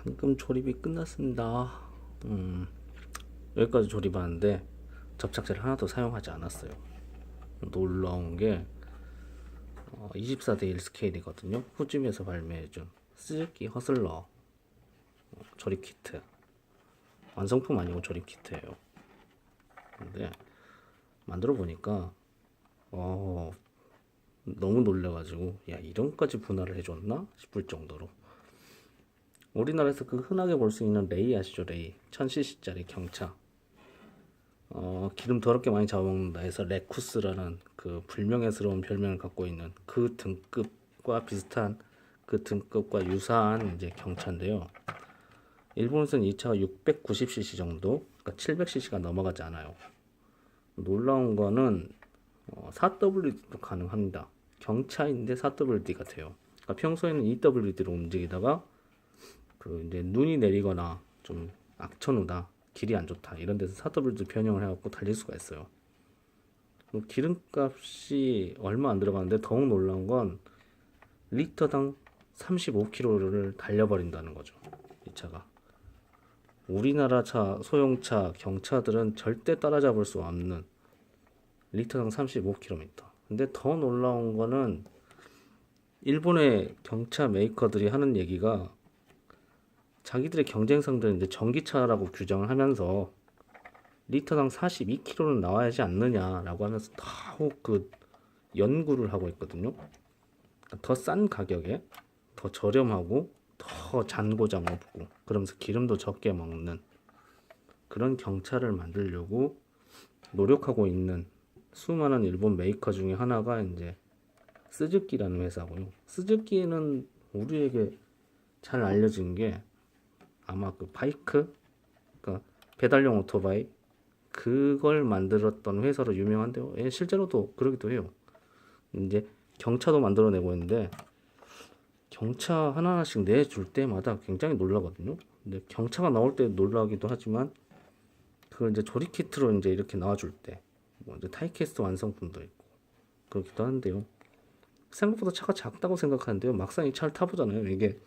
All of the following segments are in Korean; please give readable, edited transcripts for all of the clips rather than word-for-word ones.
방금 조립이 끝났습니다. 여기까지 조립하는데 접착제를 하나도 사용하지 않았어요. 놀라운 게 24대1 스케일이거든요. 후짐에서 발매해준 스즈키 허슬러 조립 키트. 완성품 아니고 조립 키트예요. 근데 만들어 보니까 너무 놀래가지고 야, 이런까지 분할을 해줬나 싶을 정도로, 우리나라에서 그 흔하게 볼 수 있는 레이 아시죠? 레이 1000cc짜리 경차, 기름 더럽게 많이 잡아먹는다 해서 레쿠스라는 그 불명예스러운 별명을 갖고 있는 그 등급과 비슷한, 그 등급과 유사한 이제 경차인데요. 일본에서는 이 차가 690cc 정도, 그러니까 700cc가 넘어가지 않아요. 놀라운 거는 4WD도 가능합니다. 경차인데 4WD가 돼요. 그러니까 평소에는 2WD로 움직이다가 그 이제 눈이 내리거나 좀 악천후다, 길이 안 좋다 이런 데서 4WD 변형을 해갖고 달릴 수가 있어요. 기름값이 얼마 안 들어가는데 더욱 놀라운 건 리터당 35km를 달려버린다는 거죠. 이 차가. 우리나라 차, 소형차, 경차들은 절대 따라잡을 수 없는 리터당 35km. 근데 더 놀라운 거는 일본의 경차 메이커들이 하는 얘기가, 자기들의 경쟁상들은 이제 전기차라고 규정을 하면서 리터당 42km는 나와야지 않느냐라고 하면서 더욱 그 연구를 하고 있거든요. 더 싼 가격에 더 저렴하고 더 잔고장 없고 그러면서 기름도 적게 먹는 그런 경차를 만들려고 노력하고 있는 수많은 일본 메이커 중에 하나가 이제 스즈키라는 회사고요. 스즈키는 우리에게 잘 알려진 게 아마 그 바이크, 그러니까 배달용 오토바이, 그걸 만들었던 회사로 유명한데요. 실제로도 그러기도 해요. 이제 경차도 만들어내고 있는데 경차 하나하나씩 내줄 때마다 굉장히 놀라거든요. 근데 경차가 나올 때 놀라기도 하지만 그걸 이제 조립 키트로 이제 이렇게 나와줄 때, 뭐 이제 타이캐스트 완성품도 있고 그렇기도 한데요. 생각보다 차가 작다고 생각하는데요. 막상 이 차를 타보잖아요. 이게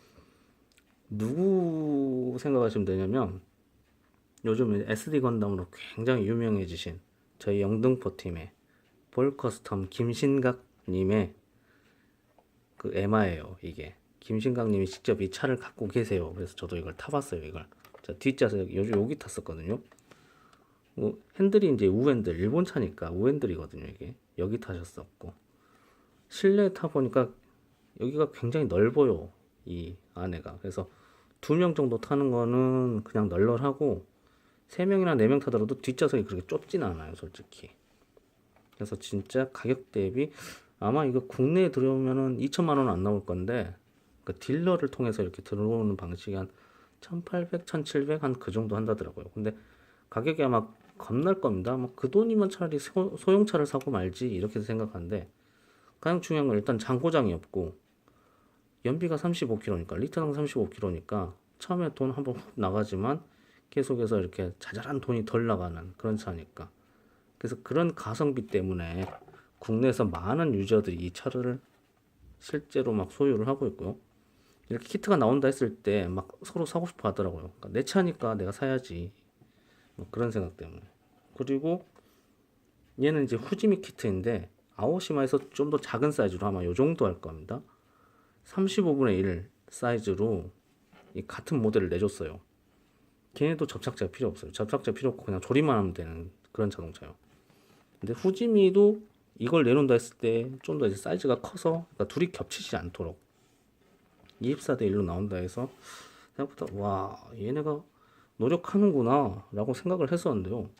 누구 생각하시면 되냐면, 요즘 SD 건담으로 굉장히 유명해지신 저희 영등포 팀의 볼 커스텀 김신각님의 그 에마예요. 이게 김신각님이 직접 이 차를 갖고 계세요. 그래서 저도 이걸 타봤어요. 이걸 자, 뒷좌석 요즘 여기 탔었거든요. 뭐 핸들이 이제 우핸들, 일본 차니까 우핸들이거든요. 이게 여기 타셨었고, 실내 타 보니까 여기가 굉장히 넓어요. 이 안에가. 그래서 2명 정도 타는 거는 그냥 널널하고 3명이나 4명 타더라도 뒷좌석이 그렇게 좁진 않아요, 솔직히. 그래서 진짜 가격 대비 아마 이거 국내에 들어오면은 2천만 원 안 나올 건데, 그 딜러를 통해서 이렇게 들어오는 방식이 한 1,800, 1,700 한 그 정도 한다더라고요. 근데 가격이 아마 겁날 겁니다. 뭐 그 돈이면 차라리 소형차를 사고 말지 이렇게 생각하는데, 가장 중요한 건 일단 장고장이 없고 연비가 35km니까, 리터당 35km니까 처음에 돈 한번 훅 나가지만 계속해서 이렇게 자잘한 돈이 덜 나가는 그런 차니까. 그래서 그런 가성비 때문에 국내에서 많은 유저들이 이 차를 실제로 막 소유를 하고 있고요. 이렇게 키트가 나온다 했을 때 막 서로 사고 싶어 하더라고요. 그러니까 내 차니까 내가 사야지, 뭐 그런 생각 때문에. 그리고 얘는 이제 후지미 키트인데 아오시마에서 좀 더 작은 사이즈로 아마 요 정도 할 겁니다. 35분의 1 사이즈로 이 같은 모델을 내줬어요. 걔네도 접착제가 필요 없어요. 접착제 필요 없고 그냥 조립만 하면 되는 그런 자동차예요. 근데 후지미도 이걸 내놓는다 했을 때 좀 더 사이즈가 커서, 그러니까 둘이 겹치지 않도록 24대 1로 나온다 해서 생각보다 와, 얘네가 노력하는구나 라고 생각을 했었는데요.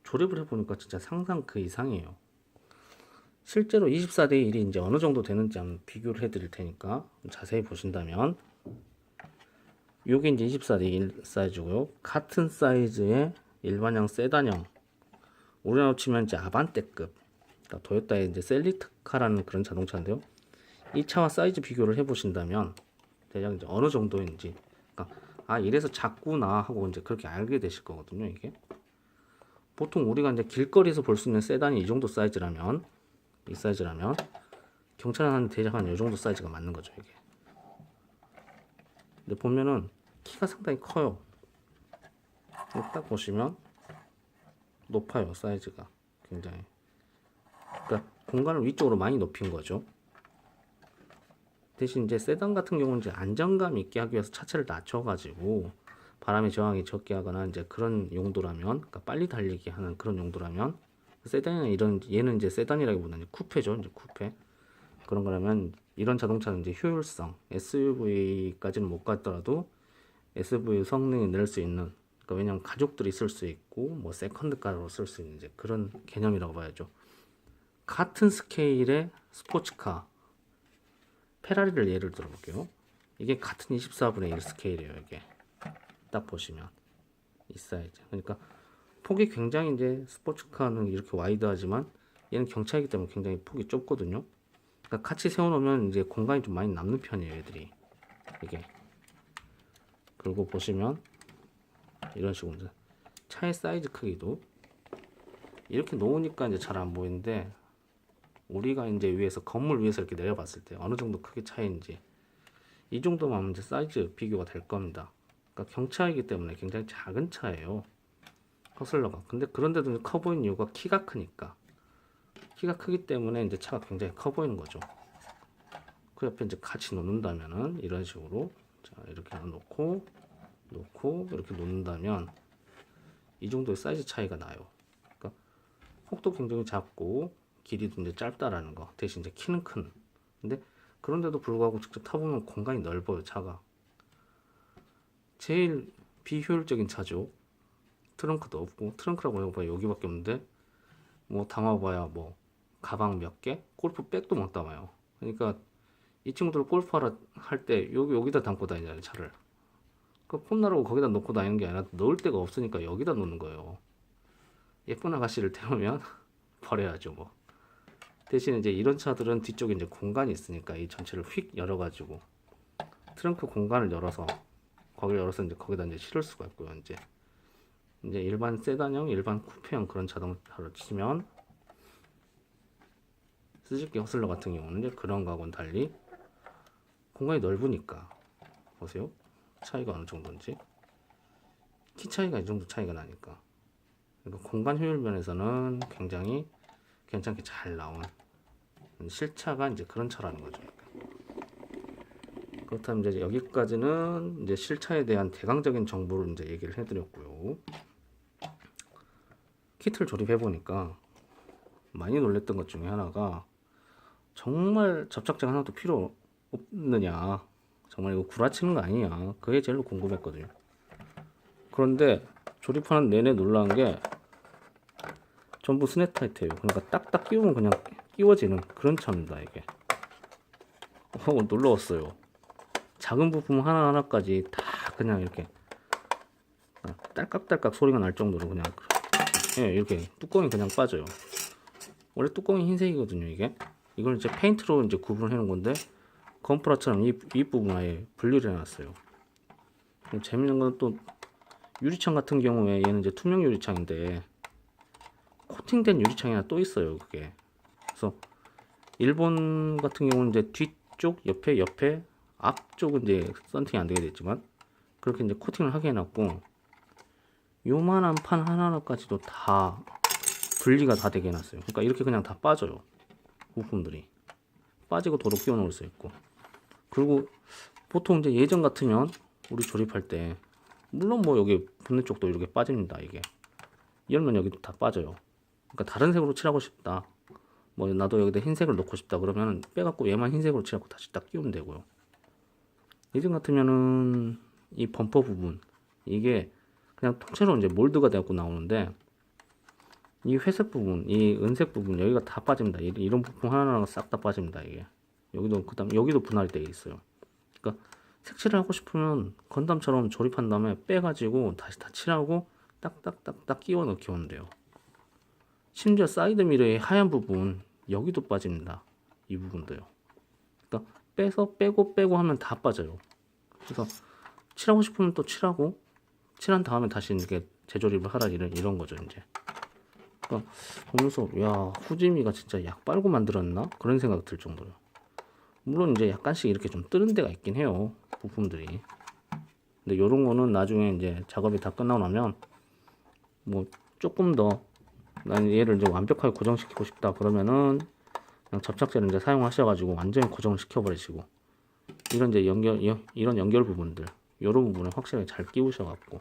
조립을 해보니까 진짜 상상 그 이상이에요. 실제로 24대 1이 이제 어느 정도 되는지 한번 비교를 해드릴 테니까 자세히 보신다면, 요게 이제 24대 1 사이즈고요. 같은 사이즈의 일반형 세단형, 우리나라로 치면 이제 아반떼급, 그러니까 도요타의 이제 셀리트카라는 그런 자동차인데요. 이 차와 사이즈 비교를 해보신다면 대략 이제 어느 정도인지, 그러니까 아, 이래서 작구나 하고 이제 그렇게 알게 되실 거거든요. 이게 보통 우리가 이제 길거리에서 볼 수 있는 세단이 이 정도 사이즈라면, 이 사이즈라면 경차는 한 대략 한 이 정도 사이즈가 맞는 거죠. 이게 근데 보면은 키가 상당히 커요. 딱 보시면 높아요. 사이즈가 굉장히. 그러니까 공간을 위쪽으로 많이 높인 거죠. 대신 이제 세단 같은 경우는 이제 안정감 있게 하기 위해서 차체를 낮춰가지고 바람의 저항이 적게 하거나 이제 그런 용도라면, 그러니까 빨리 달리기 하는 그런 용도라면, 세단이나 이런, 얘는 이제 세단이라기보다는 쿠페죠. 이제 쿠페. 그런 거라면 이런 자동차는 이제 효율성, SUV까지는 못 갔더라도 SUV 성능이 낼 수 있는, 그러니까 왜냐면 가족들이 쓸 수 있고 뭐 세컨드카로 쓸 수 있는 이제 그런 개념이라고 봐야죠. 같은 스케일의 스포츠카, 페라리를 예를 들어 볼게요. 이게 같은 24분의 1 스케일이에요. 이게 딱 보시면 이 사이즈. 그러니까 폭이 굉장히, 이제 스포츠카는 이렇게 와이드하지만 얘는 경차이기 때문에 굉장히 폭이 좁거든요. 그러니까 같이 세워놓으면 이제 공간이 좀 많이 남는 편이에요, 얘들이. 이게. 그리고 보시면 이런 식으로 이제 차의 사이즈 크기도 이렇게 놓으니까 이제 잘 안 보이는데, 우리가 이제 위에서 건물 위에서 이렇게 내려봤을 때 어느 정도 크기 차이인지 이 정도만 하면 이제 사이즈 비교가 될 겁니다. 그러니까 경차이기 때문에 굉장히 작은 차예요, 허슬러가. 근데 그런데도 커 보이는 이유가 키가 크니까. 키가 크기 때문에 이제 차가 굉장히 커 보이는 거죠. 그 옆에 이제 같이 놓는다면은 이런 식으로, 자, 이렇게 놓고 이렇게 놓는다면 이 정도의 사이즈 차이가 나요. 그러니까 폭도 굉장히 작고 길이도 이제 짧다라는 거. 대신 이제 키는 큰. 근데 그런데도 불구하고 직접 타보면 공간이 넓어요, 차가. 제일 비효율적인 차죠. 트렁크도 없고, 트렁크라고 해봐야 여기밖에 없는데 뭐 담아봐야 뭐 가방 몇 개, 골프백도 못 담아요. 그러니까 이 친구들 골프하러 할 때 여기다 담고 다니잖아요, 차를. 그 폼나라고 거기다 놓고 다니는 게 아니라 넣을 데가 없으니까 여기다 놓는 거예요. 예쁜 아가씨를 태우면 버려야죠, 뭐. 대신 이제 이런 차들은 뒤쪽에 이제 공간이 있으니까 이 전체를 휙 열어가지고 트렁크 공간을 열어서 거기를 열어서 이제 거기다 이제 실을 수가 있고요. 이제 일반 세단형, 일반 쿠페형 그런 자동차로 치면 스즈키 허슬러 같은 경우는 이제 그런 거하고는 달리 공간이 넓으니까 보세요. 차이가 어느 정도인지. 키 차이가 이 정도 차이가 나니까. 그러니까 공간 효율 면에서는 굉장히 괜찮게 잘 나온 실차가 이제 그런 차라는 거죠. 그렇다면 이제 여기까지는 이제 실차에 대한 대강적인 정보를 이제 얘기를 해드렸고요. 키트를 조립해 보니까 많이 놀랬던 것 중에 하나가, 정말 접착제가 하나도 필요 없느냐, 정말 이거 구라치는 거 아니냐, 그게 제일 궁금했거든요. 그런데 조립하는 내내 놀란 게 전부 스냅 타이트예요. 그러니까 딱딱 끼우면 그냥 끼워지는 그런 차입니다, 이게. 놀라웠어요. 작은 부품 하나하나까지 다 그냥 이렇게 딸깍딸깍 소리가 날 정도로 그냥, 예, 이렇게 뚜껑이 그냥 빠져요. 원래 뚜껑이 흰색이거든요, 이게. 이걸 이제 페인트로 이제 구분을 해놓은 건데, 건프라처럼 이 부분 아예 분리를 해놨어요. 재밌는 건 또 유리창 같은 경우에 얘는 이제 투명 유리창인데 코팅된 유리창이 하나 또 있어요, 그게. 그래서 일본 같은 경우는 이제 뒤쪽, 옆에 앞쪽은 이제 썬팅이 안 되게 됐지만 그렇게 이제 코팅을 하게 해놨고, 요만한 판 하나하나까지도 다 분리가 다 되게 해놨어요. 그러니까 이렇게 그냥 다 빠져요, 부품들이. 빠지고 도로 끼워 놓을 수 있고. 그리고 보통 이제 예전 같으면 우리 조립할 때, 물론 뭐 여기 본넷 쪽도 이렇게 빠집니다, 이게. 열면 여기도 다 빠져요. 그러니까 다른 색으로 칠하고 싶다, 뭐 나도 여기다 흰색을 넣고 싶다 그러면 빼갖고 얘만 흰색으로 칠하고 다시 딱 끼우면 되고요. 예전 같으면은 이 범퍼 부분, 이게 그냥 통째로 이제 몰드가 되고 나오는데, 이 회색 부분, 이 은색 부분 여기가 다 빠집니다. 이런 부품 하나하나 싹 다 빠집니다, 이게. 여기도, 그다음 여기도 분할이 되어 있어요. 그러니까 색칠을 하고 싶으면 건담처럼 조립한 다음에 빼가지고 다시 다 칠하고 딱딱딱딱 끼워 넣기 하면 돼요. 심지어 사이드 미러의 하얀 부분 여기도 빠집니다, 이 부분도요. 그러니까 빼서 빼고 하면 다 빠져요. 그래서 칠하고 싶으면 또 칠하고, 칠한 다음에 다시 이렇게 재조립을 하라, 이런 거죠, 이제. 그러니까 보면서, 야, 후지미가 진짜 약 빨고 만들었나? 그런 생각이 들 정도로. 물론 이제 약간씩 이렇게 좀 뜨는 데가 있긴 해요, 부품들이. 근데 요런 거는 나중에 이제 작업이 다 끝나고 나면 뭐 조금 더 나는 얘를 이제 완벽하게 고정시키고 싶다 그러면은 그냥 접착제를 이제 사용하셔가지고 완전히 고정을 시켜버리시고 이런 이제 이런 연결 부분들 요런 부분을 확실하게 잘 끼우셔갖고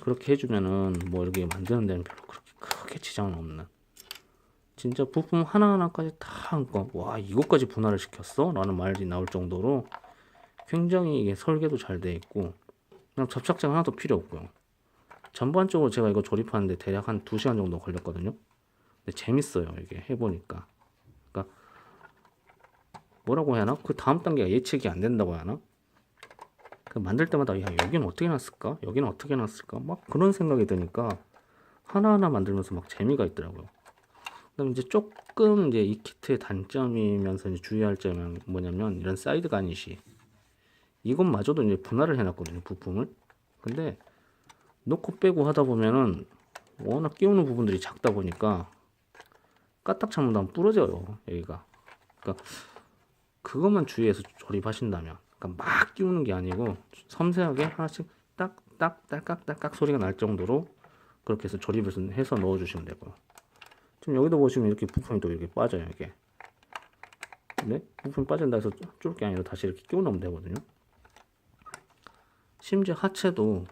그렇게 해주면은 뭐 이렇게 만드는 데는 별로 그렇게 크게 지장은 없는 진짜 부품 하나하나까지 다 한거 와 이것까지 분할을 시켰어? 라는 말이 나올 정도로 굉장히 이게 설계도 잘 돼 있고 그냥 접착제가 하나도 필요 없고요. 전반적으로 제가 이거 조립하는데 대략 한 2시간 정도 걸렸거든요. 근데 재밌어요 이게 해보니까. 그러니까 뭐라고 해야 하나? 그 다음 단계가 예측이 안 된다고 해야 하나? 그 만들 때마다 야 여기는 어떻게 놨을까? 여기는 어떻게 놨을까? 막 그런 생각이 드니까 하나하나 만들면서 막 재미가 있더라고요. 그다음 이제 조금 이제 이 키트의 단점이면서 이제 주의할 점은 뭐냐면 이런 사이드 가니시 이것마저도 이제 분할을 해놨거든요 부품을. 근데 놓고 빼고 하다 보면은 워낙 끼우는 부분들이 작다 보니까 까딱 잘못하면 부러져요 여기가. 그러니까 그것만 주의해서 조립하신다면 그러니까 막 끼우는 게 아니고 섬세하게 하나씩 딱딱 딸깍 딸깍 소리가 날 정도로 그렇게 해서 조립을 해서 넣어 주시면 되고요. 지금 여기도 보시면 이렇게 부품이 또 이렇게 빠져요 이게. 네? 부품이 빠진다 해서 쫄 게 아니라 다시 이렇게 끼워 넣으면 되거든요. 심지어 하체도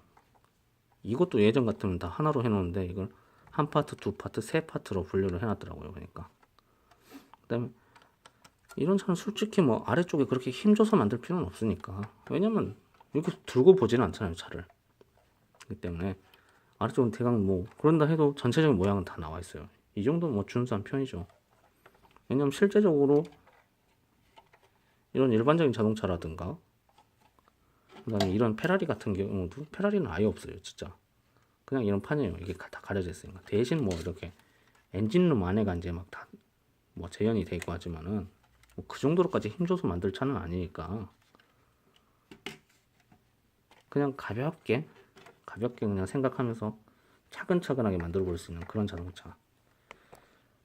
이것도 예전 같으면 다 하나로 해놓는데 이걸 한 파트, 두 파트, 세 파트로 분류를 해놨더라고요. 그러니까 그다음에 이런 차는 솔직히 뭐 아래쪽에 그렇게 힘줘서 만들 필요는 없으니까. 왜냐면 이렇게 들고 보지는 않잖아요 차를. 그렇기 때문에 아래쪽은 대강 뭐 그런다 해도 전체적인 모양은 다 나와 있어요. 이 정도는 뭐 준수한 편이죠. 왜냐면 실제적으로 이런 일반적인 자동차라든가 그다음에 이런 페라리 같은 경우도 페라리는 아예 없어요 진짜. 그냥 이런 판이에요. 이게 다 가려져 있으니까. 대신 뭐 이렇게 엔진룸 안에가 이제 막 다 뭐 재현이 돼 있고 하지만은 뭐 그 정도로까지 힘줘서 만들 차는 아니니까 그냥 가볍게 그냥 생각하면서 차근차근하게 만들어 볼 수 있는 그런 자동차.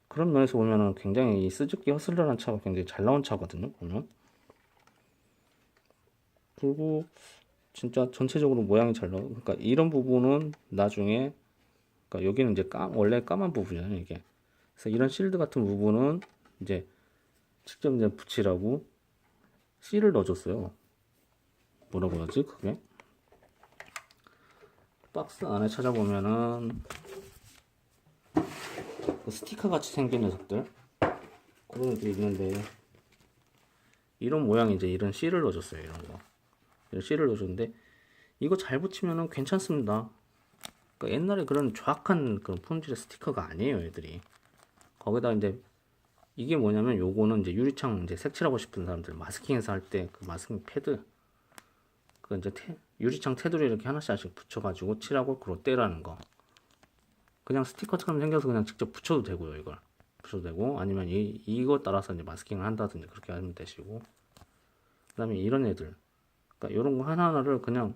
그런 면에서 보면은 굉장히 이 스즈키 허슬러라는 차가 굉장히 잘 나온 차거든요 보면. 그리고 진짜 전체적으로 모양이 잘 나와. 그러니까 이런 부분은 나중에 그러니까 여기는 이제 원래 까만 부분이잖아요 이게. 그래서 이런 실드 같은 부분은 이제 직접 이제 붙이라고 실을 넣어줬어요. 뭐라고 하지 그게? 박스 안에 찾아보면은 그 스티커 같이 생긴 녀석들 그런 애들이 있는데 이런 모양이 이제 이런 실을 넣어줬어요. 이런 거 이런 실을 넣어줬는데 이거 잘 붙이면은 괜찮습니다. 그러니까 옛날에 그런 정확한 그런 품질의 스티커가 아니에요 애들이. 거기다 이제 이게 뭐냐면 요거는 이제 유리창 이제 색칠하고 싶은 사람들 마스킹해서 할 때 그 마스킹 패드 그 이제 유리창 테두리 이렇게 하나씩 붙여가지고 칠하고 그로 떼라는 거. 그냥 스티커처럼 생겨서 그냥 직접 붙여도 되고요 이걸 붙여도 되고 아니면 이거 따라서 이제 마스킹을 한다든지 그렇게 하면 되시고. 그다음에 이런 애들 그러니까 이런 거 하나하나를 그냥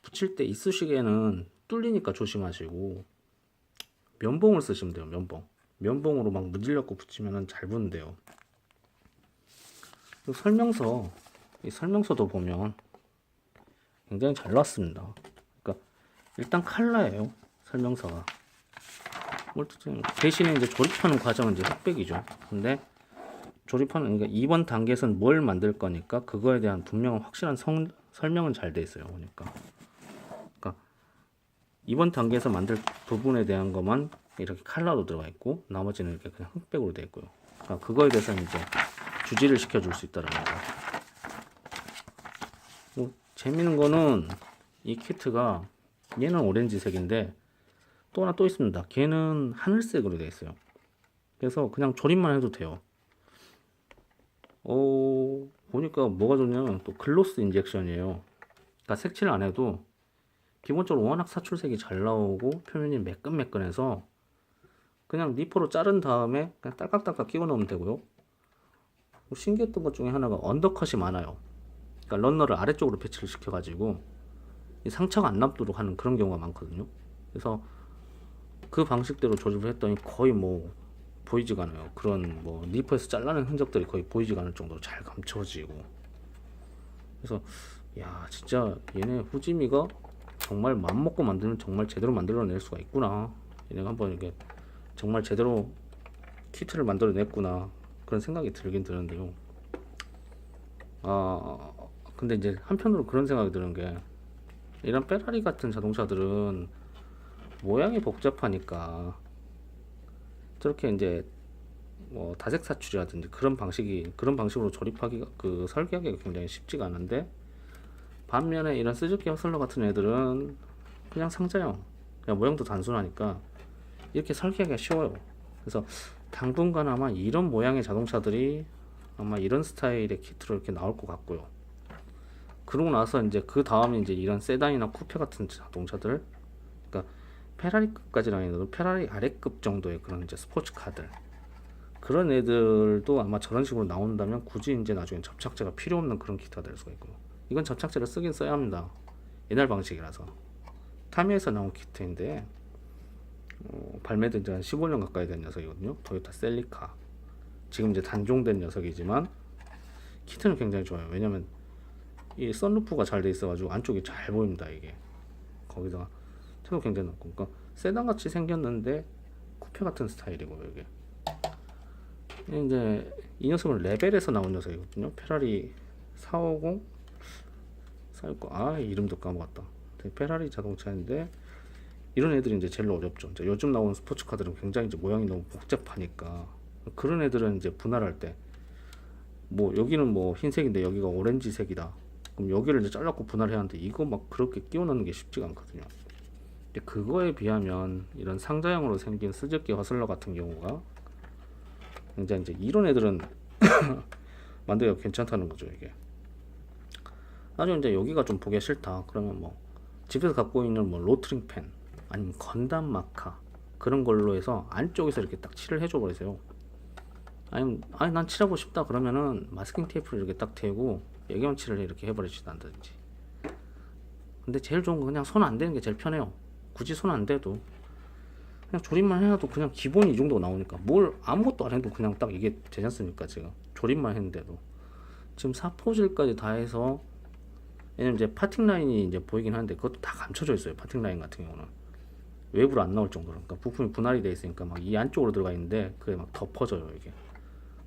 붙일 때 이쑤시개는 뚫리니까 조심하시고 면봉을 쓰시면 돼요. 면봉으로 막 문질렀고 붙이면은 잘 붙는데요. 이 설명서도 보면 굉장히 잘 나왔습니다. 그러니까 일단 칼라예요 설명서가. 대신에 이제 조립하는 과정은 이제 흑백이죠. 근데 조립하는 그러니까 이번 단계에서는 뭘 만들 거니까 그거에 대한 분명한 확실한 설명은 잘 돼 있어요. 그러니까 이번 단계에서 만들 부분에 대한 것만 이렇게 칼라로 들어가 있고 나머지는 이렇게 그냥 흑백으로 되어 있고요. 그러니까 그거에 대해서는 이제 주지를 시켜줄 수 있다는 거죠. 뭐 재밌는 거는 이 키트가 얘는 오렌지색인데 또 하나 또 있습니다. 걔는 하늘색으로 되어 있어요. 그래서 그냥 조립만 해도 돼요. 보니까 뭐가 좋냐면 또 글로스 인젝션이에요. 그러니까 색칠 안 해도 기본적으로 워낙 사출색이 잘 나오고 표면이 매끈매끈해서 그냥 니퍼로 자른 다음에 그냥 딸깍딸깍 끼워 넣으면 되고요. 신기했던 것 중에 하나가 언더컷이 많아요. 그러니까 런너를 아래쪽으로 배치를 시켜가지고 상처가 안 남도록 하는 그런 경우가 많거든요. 그래서 그 방식대로 조립을 했더니 거의 뭐 보이지가 않아요. 그런 뭐 니퍼에서 잘라낸 흔적들이 거의 보이지가 않을 정도로 잘 감춰지고. 그래서 야 진짜 얘네 후지미가 정말 맘 먹고 만들면 정말 제대로 만들어낼 수가 있구나. 얘네가 한번 이게 정말 제대로 키트를 만들어냈구나 그런 생각이 들긴 드는데요. 아 근데 이제 한편으로 그런 생각이 드는 게 이런 페라리 같은 자동차들은 모양이 복잡하니까 저렇게 이제 뭐 다색 사출이라든지 그런 방식으로 조립하기가 그 설계하기가 굉장히 쉽지가 않은데 반면에 이런 스즈키 허슬러 같은 애들은 그냥 상자형 그냥 모양도 단순하니까 이렇게 설계하기가 쉬워요. 그래서 당분간 아마 이런 모양의 자동차들이 아마 이런 스타일의 키트로 이렇게 나올 것 같고요. 그러고 나서 이제 그 다음에 이제 이런 세단이나 쿠페 같은 자동차들, 그러니까 페라리급까지는 아니어도 페라리 아래급 정도의 그런 이제 스포츠카들, 그런 애들도 아마 저런 식으로 나온다면 굳이 이제 나중에 접착제가 필요 없는 그런 키트가 될 수가 있고요. 이건 접착제를 쓰긴 써야 합니다. 옛날 방식이라서. 타미에서 나온 키트인데 발매된 지 한 15년 가까이 된 녀석이거든요. 토요타 셀리카. 지금 이제 단종된 녀석이지만 키트는 굉장히 좋아요. 왜냐면 이 썬루프가 잘 돼 있어가지고 안쪽이 잘 보입니다. 이게 거기다가 차도 굉장히 높고, 그러니까 세단 같이 생겼는데 쿠페 같은 스타일이고요. 이게 이제 이 녀석은 레벨에서 나온 녀석이거든요. 페라리 450 이름도 까먹었다. 페라리 자동차인데 이런 애들이 이제 제일 어렵죠. 이제 요즘 나오는 스포츠카들은 굉장히 이제 모양이 너무 복잡하니까 그런 애들은 이제 분할할 때 뭐 여기는 뭐 흰색인데 여기가 오렌지색이다. 그럼 여기를 이제 잘라고 분할해야 하는데 이거 막 그렇게 끼워 넣는 게 쉽지가 않거든요. 근데 그거에 비하면 이런 상자형으로 생긴 스즈키 허슬러 같은 경우가 굉장히 이제 이런 애들은 만들기가 괜찮다는 거죠. 이게 나중에 이제 여기가 좀 보기 싫다 그러면 뭐 집에서 갖고 있는 뭐 로트링 펜 아니면 건담 마카 그런 걸로 해서 안쪽에서 이렇게 딱 칠을 해줘 버리세요. 아니면 아니 난 칠하고 싶다 그러면은 마스킹 테이프를 이렇게 딱 대고 예경 칠을 이렇게 해버리시다든지. 근데 제일 좋은 건 그냥 손 안 대는 게 제일 편해요. 굳이 손 안 대도 그냥 조립만 해놔도 그냥 기본이 이 정도 나오니까 뭘 아무것도 안 해도 그냥 딱 이게 되지 않습니까? 지금 조립만 했는데도 지금 사포질까지 다 해서, 왜냐면 이제 파팅 라인이 이제 보이긴 하는데 그것도 다 감춰져 있어요. 파팅 라인 같은 경우는 외부로 안 나올 정도로, 그러니까 부품이 분할이 돼 있으니까 막 이 안쪽으로 들어가 있는데 그게 막 덮어져요 이게.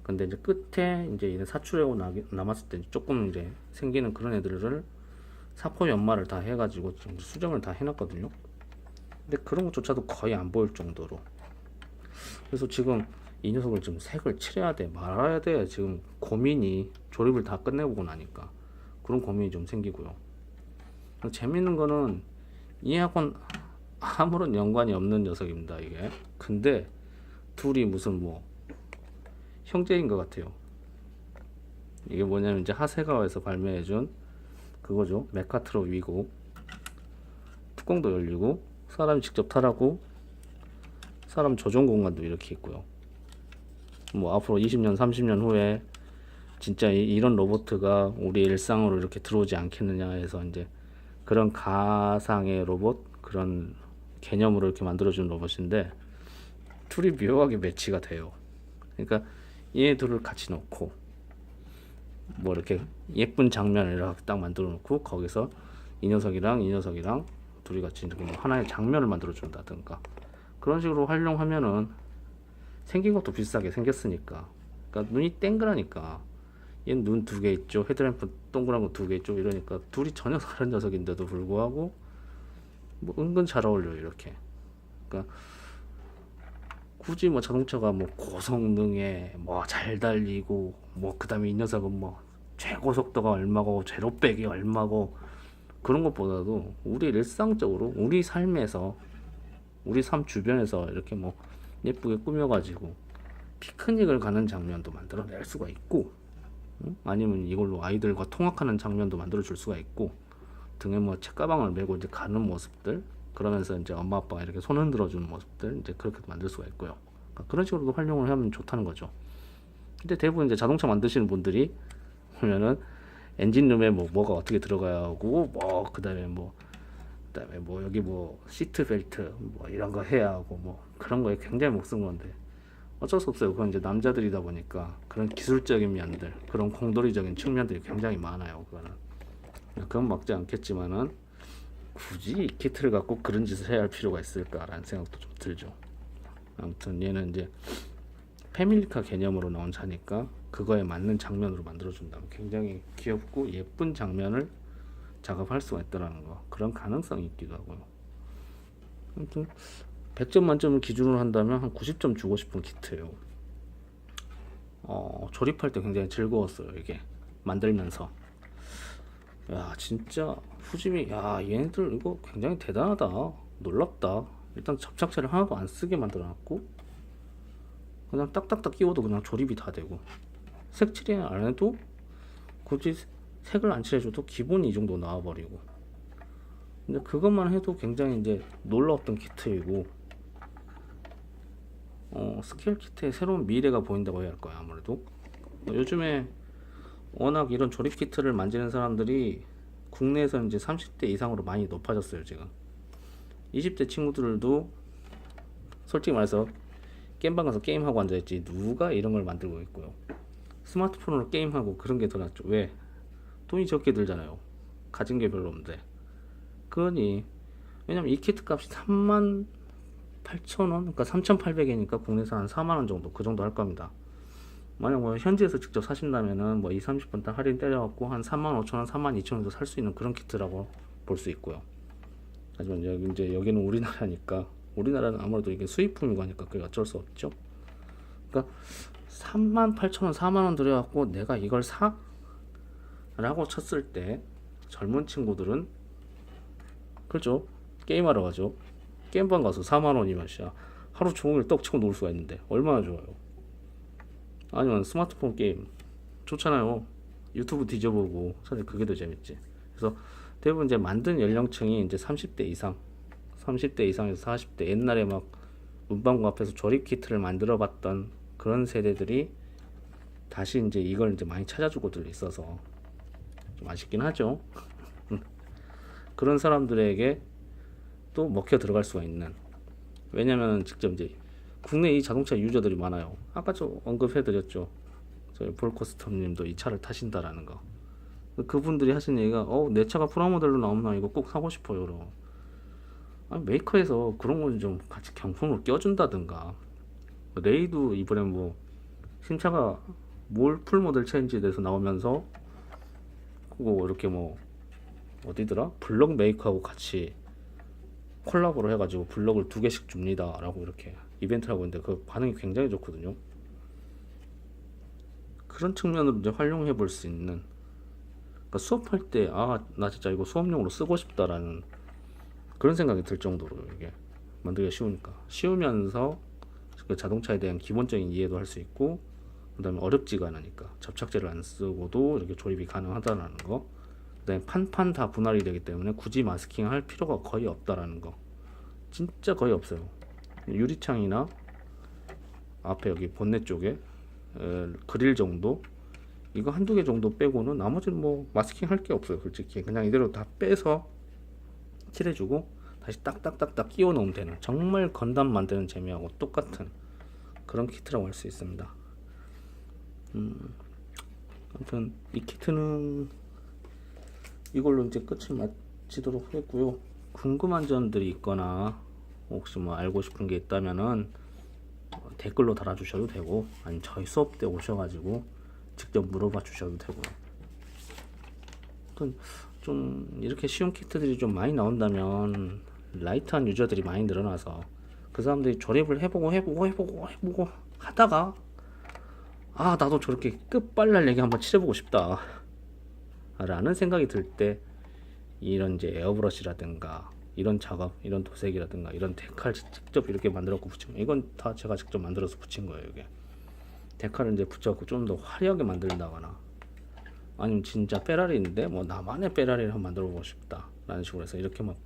근데 이제 끝에 이제 이런 사출하고 남았을 때 조금 이제 생기는 그런 애들을 사포 연마를 다 해가지고 좀 수정을 다 해놨거든요. 근데 그런 것조차도 거의 안 보일 정도로. 그래서 지금 이 녀석을 좀 색을 칠해야 돼 말아야 돼 지금 고민이, 조립을 다 끝내보고 나니까 그런 고민이 좀 생기고요. 재밌는 거는 이하고는 아무런 연관이 없는 녀석입니다 이게. 근데 둘이 무슨 뭐 형제인 것 같아요. 이게 뭐냐면 이제 하세가와에서 발매해준 그거죠. 메카트로 위고 뚜껑도 열리고 사람이 직접 타라고 사람 조종 공간도 이렇게 있고요. 뭐 앞으로 20년 30년 후에 진짜 이런 로봇가 우리 일상으로 이렇게 들어오지 않겠느냐 해서 이제 그런 가상의 로봇 그런 개념으로 이렇게 만들어준 로봇인데 둘이 묘하게 매치가 돼요. 그러니까 얘 둘을 같이 놓고 뭐 이렇게 예쁜 장면을 이렇게 딱 만들어 놓고 거기서 이 녀석이랑 이 녀석이랑 둘이 같이 이렇게 뭐 하나의 장면을 만들어 준다든가 그런 식으로 활용하면은 생긴 것도 비슷하게 생겼으니까, 그러니까 눈이 땡그라니까 얘는 눈 두 개 있죠, 헤드램프 동그란 거 두 개 있죠, 이러니까 둘이 전혀 다른 녀석인데도 불구하고 뭐 은근 잘 어울려요 이렇게. 그러니까 굳이 뭐 자동차가 뭐 고성능에 뭐 잘 달리고 뭐 그다음에 이 녀석은 뭐 최고 속도가 얼마고 제로백이 얼마고 그런 것보다도 우리 일상적으로 우리 삶에서 우리 삶 주변에서 이렇게 뭐 예쁘게 꾸며가지고 피크닉을 가는 장면도 만들어낼 수가 있고, 응? 아니면 이걸로 아이들과 통학하는 장면도 만들어 줄 수가 있고, 등에 뭐 책가방을 메고 이제 가는 모습들, 그러면서 이제 엄마 아빠가 이렇게 손 흔들어 주는 모습들 이제 그렇게 만들 수가 있고요. 그러니까 그런 식으로도 활용을 하면 좋다는 거죠. 근데 대부분 이제 자동차 만드시는 분들이 보면은 엔진룸에 뭐가 어떻게 들어가야 하고 뭐 그다음에 뭐 여기 뭐 시트 벨트 뭐 이런 거 해야 하고 뭐 그런 거에 굉장히 목숨 건데 어쩔 수 없어요. 그건 이제 남자들이다 보니까 그런 기술적인 면들, 그런 공돌이적인 측면들이 굉장히 많아요. 그거는 그건 막지 않겠지만은 굳이 이 키트를 갖고 그런 짓을 해야 할 필요가 있을까라는 생각도 좀 들죠. 아무튼 얘는 이제 패밀리카 개념으로 나온 차니까 그거에 맞는 장면으로 만들어준다면 굉장히 귀엽고 예쁜 장면을 작업할 수가 있다라는 거, 그런 가능성이 있기도 하고요. 아무튼 100점 만점을 기준으로 한다면 한 90점 주고 싶은 키트예요. 조립할 때 굉장히 즐거웠어요. 이게 만들면서 야 진짜 후짐이 야 얘네들 이거 굉장히 대단하다, 놀랍다. 일단 접착제를 하나도 안 쓰게 만들어놨고 그냥 딱딱딱 끼워도 그냥 조립이 다 되고, 색칠이 안 해도 굳이 색을 안 칠해줘도 기본이 이 정도 나와버리고, 근데 그것만 해도 굉장히 이제 놀라웠던 키트이고, 스케일 키트의 새로운 미래가 보인다고 해야 할 거야 아무래도. 요즘에 워낙 이런 조립 키트를 만지는 사람들이 국내에서 이제 30대 이상으로 많이 높아졌어요 지금. 20대 친구들도 솔직히 말해서 게임방 가서 게임하고 앉아있지 누가 이런 걸 만들고 있고요. 스마트폰으로 게임하고 그런 게 더 낫죠. 왜? 돈이 적게 들잖아요. 가진 게 별로 없는데. 그러니 왜냐면 이 키트 값이 38,000원, 그러니까 3,800원이니까 국내에서 한 4만원 정도, 그 정도 할 겁니다. 만약 뭐 현지에서 직접 사신다면은 뭐 20, 30% 할인 때려갖고 한 35,000원, 32,000원에서 살 수 있는 그런 키트라고 볼 수 있고요. 하지만 여기 이제 여기는 우리나라니까, 우리나라는 아무래도 이게 수입품이고 하니까 그게 어쩔 수 없죠. 그러니까 38,000원, 4만원 들여갖고 내가 이걸 사? 라고 쳤을 때 젊은 친구들은 그렇죠, 게임하러 가죠. 게임방 가서 4만원이면 진짜 하루 종일 떡치고 놀 수가 있는데 얼마나 좋아요. 아니면 스마트폰 게임 좋잖아요. 유튜브 뒤져보고 사실 그게 더 재밌지. 그래서 대부분 이제 만든 연령층이 이제 30대 이상, 30대 이상에서 40대, 옛날에 막 문방구 앞에서 조립 키트를 만들어 봤던 그런 세대들이 다시 이제 이걸 이제 많이 찾아주고들 있어서 좀 아쉽긴 하죠. 그런 사람들에게 또 먹혀 들어갈 수가 있는, 왜냐면 직접 이제 국내 이 자동차 유저들이 많아요. 아까 저 언급해드렸죠. 저희 볼커스텀님도 이 차를 타신다라는 거. 그분들이 하신 얘기가 내 차가 프라모델로 나오면 이거 꼭 사고 싶어요. 그럼 아니, 메이커에서 그런 건 좀 같이 경품으로 껴준다든가. 레이도 이번에 뭐 신차가 뭘 풀모델 체인지에 대해서 나오면서 그거 이렇게 뭐 어디더라? 블럭 메이커하고 같이 콜라보를 해가지고 블럭을 2개씩 줍니다 라고 이렇게 이벤트를 하고 있는데 그 반응이 굉장히 좋거든요. 그런 측면으로 이제 활용해 볼 수 있는, 그러니까 수업할 때 나 진짜 이거 수업용으로 쓰고 싶다라는 그런 생각이 들 정도로 이게 만들기가 쉬우니까, 쉬우면서 그 자동차에 대한 기본적인 이해도 할 수 있고, 그 다음에 어렵지가 않으니까 접착제를 안 쓰고도 이렇게 조립이 가능하다는 거, 그 다음에 판판 다 분할이 되기 때문에 굳이 마스킹 할 필요가 거의 없다라는 거, 진짜 거의 없어요. 유리창이나 앞에 여기 본넷 쪽에 그릴 정도, 이거 한두 개 정도 빼고는 나머지는 뭐 마스킹 할 게 없어요. 솔직히 그냥 이대로 다 빼서 칠해주고 다시 딱딱딱딱 끼워 넣으면 되는, 정말 건담 만드는 재미하고 똑같은 그런 키트라고 할 수 있습니다. 아무튼 이 키트는 이걸로 이제 끝을 마치도록 하겠고요. 궁금한 점들이 있거나 혹시 뭐 알고 싶은 게 있다면은 댓글로 달아주셔도 되고, 아니면 저희 수업 때 오셔가지고 직접 물어봐 주셔도 되고요. 아무튼 좀 이렇게 쉬운 키트들이 좀 많이 나온다면 라이트한 유저들이 많이 늘어나서 그 사람들이 조립을 해보고 하다가 나도 저렇게 끝발랄하게 한번 칠해보고 싶다 라는 생각이 들 때 이런 이제 에어브러시라든가 이런 작업, 이런 도색이라든가 이런 데칼 직접 이렇게 만들었고 붙인 거, 이건 다 제가 직접 만들어서 붙인 거예요. 이게 데칼을 이제 붙여갖고 좀 더 화려하게 만들다거나, 아니면 진짜 페라리인데 뭐 나만의 페라리를 한번 만들어 보고 싶다 라는 식으로 해서 이렇게 막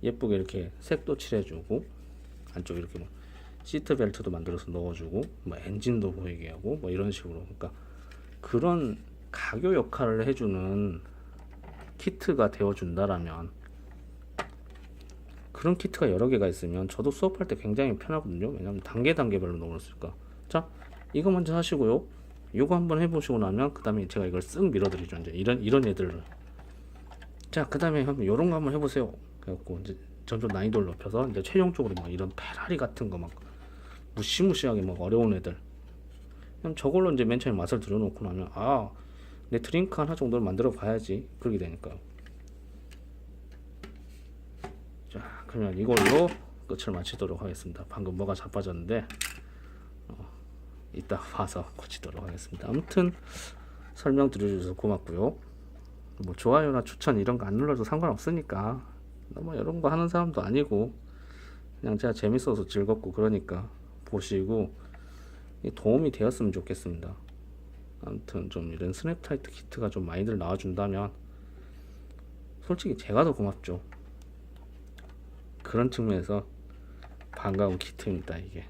예쁘게 이렇게 색도 칠해주고, 안쪽에 이렇게 뭐 시트 벨트도 만들어서 넣어주고, 뭐 엔진도 보이게 하고 뭐 이런 식으로, 그러니까 그런 가교 역할을 해주는 키트가 되어준다라면, 그런 키트가 여러 개가 있으면 저도 수업할 때 굉장히 편하거든요. 왜냐면 단계별로 넣어놨으니까. 자, 이거 먼저 하시고요. 이거 한번 해보시고 나면 그 다음에 제가 이걸 쓱 밀어드리죠. 이제 이런 애들을 자, 그 다음에 형 요런 거 한번 해보세요. 그래갖고 이제 점점 난이도를 높여서 이제 최종적으로 막 이런 페라리 같은 거 막 무시무시하게 막 어려운 애들, 그냥 저걸로 이제 맨 처음에 맛을 들여놓고 나면 아, 내 드링크 하나 정도는 만들어 봐야지, 그렇게 되니까요. 자, 그러면 이걸로 끝을 마치도록 하겠습니다. 방금 뭐가 자빠졌는데 이따 봐서 고치도록 하겠습니다. 아무튼 설명 들어주셔서 고맙고요. 뭐 좋아요나 추천 이런 거 안 눌러도 상관없으니까, 뭐 이런 거 하는 사람도 아니고 그냥 제가 재밌어서 즐겁고 그러니까 보시고 도움이 되었으면 좋겠습니다. 아무튼 좀 이런 스냅타이트 키트가 좀 많이들 나와준다면 솔직히 제가 더 고맙죠. 그런 측면에서 반가운 키트입니다, 이게.